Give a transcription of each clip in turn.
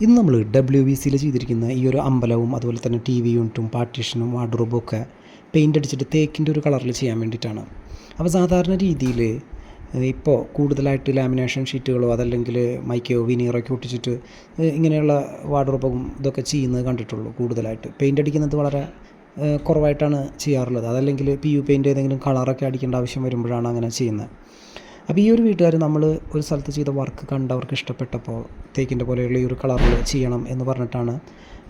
ഇന്ന് നമ്മൾ WVCയിൽ ചെയ്തിരിക്കുന്ന ഈ ഒരു അമ്പലവും അതുപോലെ തന്നെ TV യൂണിറ്റും പാർട്ടീഷനും വാർഡ്രോബും ഒക്കെ പെയിൻ്റ് അടിച്ചിട്ട് തേക്കിൻ്റെ ഒരു കളറിൽ ചെയ്യാൻ വേണ്ടിയിട്ടാണ്. അപ്പോൾ സാധാരണ രീതിയിൽ ഇപ്പോൾ കൂടുതലായിട്ട് ലാമിനേഷൻ ഷീറ്റുകളോ അതല്ലെങ്കിൽ മൈക്കയോ വിനീറൊക്കെ ഒട്ടിച്ചിട്ട് ഇങ്ങനെയുള്ള വാർഡ്രോബും ഇതൊക്കെ ചെയ്യുന്നത് കണ്ടിട്ടുള്ളൂ. കൂടുതലായിട്ട് പെയിൻ്റ് അടിക്കുന്നത് വളരെ കുറവായിട്ടാണ് ചെയ്യാറുള്ളത്. അതല്ലെങ്കിൽ PU പെയിൻ്റ് ഏതെങ്കിലും കളറൊക്കെ അടിക്കേണ്ട ആവശ്യം വരുമ്പോഴാണ് അങ്ങനെ ചെയ്യുന്നത്. അപ്പോൾ ഈ ഒരു വീട്ടുകാർ നമ്മൾ ഒരു സ്ഥലത്ത് ചെയ്ത വർക്ക് കണ്ട് അവർക്ക് ഇഷ്ടപ്പെട്ടപ്പോൾ തേക്കിൻ്റെ പോലെയുള്ള ഈ ഒരു കളറിൽ ചെയ്യണം എന്ന് പറഞ്ഞിട്ടാണ്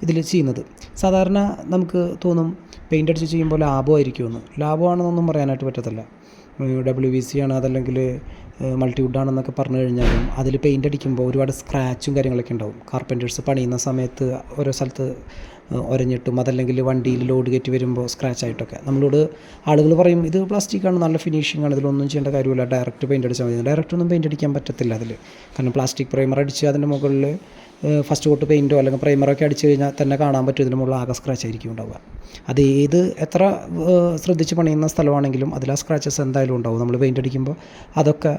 ഇതിൽ ചെയ്യുന്നത്. സാധാരണ നമുക്ക് തോന്നും പെയിൻ്റ് അടിച്ച് ചെയ്യുമ്പോൾ ലാഭമായിരിക്കുമെന്ന്. ലാഭമാണെന്നൊന്നും പറയാനായിട്ട് പറ്റത്തില്ല. WVC ആണ് അതല്ലെങ്കിൽ മൾട്ടിവുഡാണെന്നൊക്കെ പറഞ്ഞു കഴിഞ്ഞാലും അതിൽ പെയിൻ്റ് അടിക്കുമ്പോൾ ഒരുപാട് സ്ക്രാച്ചും കാര്യങ്ങളൊക്കെ ഉണ്ടാവും. കാർപ്പൻറ്റേഴ്സ് പണിയുന്ന സമയത്ത് ഓരോ സ്ഥലത്ത് ഒരഞ്ഞിട്ടും അതല്ലെങ്കിൽ വണ്ടിയിൽ ലോഡ് കയറ്റി വരുമ്പോൾ സ്ക്രാച്ച് ആയിട്ടൊക്കെ നമ്മളോട് ആളുകൾ പറയും ഇത് പ്ലാസ്റ്റിക്കാണ്, നല്ല ഫിനിഷിംഗ് ആണ്, ഇതിലൊന്നും ചെയ്യേണ്ട കാര്യമില്ല, ഡയറക്റ്റ് പെയിൻ്റ് അടിച്ചാൽ മതി. ഡയറക്റ്റ് ഒന്നും പെയിൻ്റ് അടിക്കാൻ പറ്റത്തില്ല അതിൽ. കാരണം പ്ലാസ്റ്റിക് പ്രൈമർ അടിച്ച് അതിൻ്റെ മുകളിൽ ഫസ്റ്റ് കോട്ട് പെയിൻറ്റോ അല്ലെങ്കിൽ പ്രൈമറൊക്കെ അടിച്ച് കഴിഞ്ഞാൽ തന്നെ കാണാൻ പറ്റും ഇതിന് മുകളിൽ ആകെ സ്ക്രാച്ച് ആയിരിക്കും ഉണ്ടാവുക. അത് എത്ര ശ്രദ്ധിച്ച് പണിയുന്ന സ്ഥലമാണെങ്കിലും അതിൽ ആ സ്ക്രാച്ചസ് എന്തായാലും ഉണ്ടാവും. നമ്മൾ പെയിൻ്റ് അടിക്കുമ്പോൾ അതൊക്കെ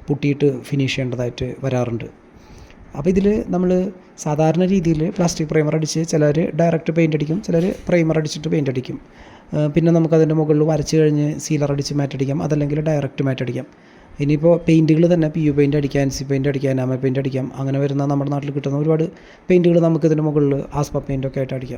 പുട്ടിയിട്ട് ഫിനിഷ് ചെയ്യേണ്ടതായിട്ട് വരാറുണ്ട്. അപ്പോൾ ഇതിൽ നമ്മൾ സാധാരണ രീതിയിൽ പ്ലാസ്റ്റിക് പ്രൈമർ അടിച്ച് ചിലർ ഡയറക്റ്റ് പെയിൻ്റ് അടിക്കും, ചിലർ പ്രൈമർ അടിച്ചിട്ട് പെയിൻ്റ് അടിക്കും. പിന്നെ നമുക്കതിൻ്റെ മുകളിൽ വരച്ച് കഴിഞ്ഞ് സീലർ അടിച്ച് മാറ്റടിക്കാം, അതല്ലെങ്കിൽ ഡയറക്റ്റ് മാറ്റടിക്കാം. ഇനിയിപ്പോൾ പെയിൻറ്റുകൾ തന്നെ PU പെയിൻ്റ് അടിക്കാൻ, NC പെയിൻ്റ് അടിക്കാൻ, എനാമൽ പെയിൻ്റ് അടിക്കാം. അങ്ങനെ വരുന്ന നമ്മുടെ നാട്ടിൽ കിട്ടുന്ന ഒരുപാട് പെയിൻറ്റുകൾ നമുക്കിതിൻ്റെ മുകളിൽ ആസ്പ പെയിൻ്റൊക്കെ ആയിട്ട് അടിക്കാം.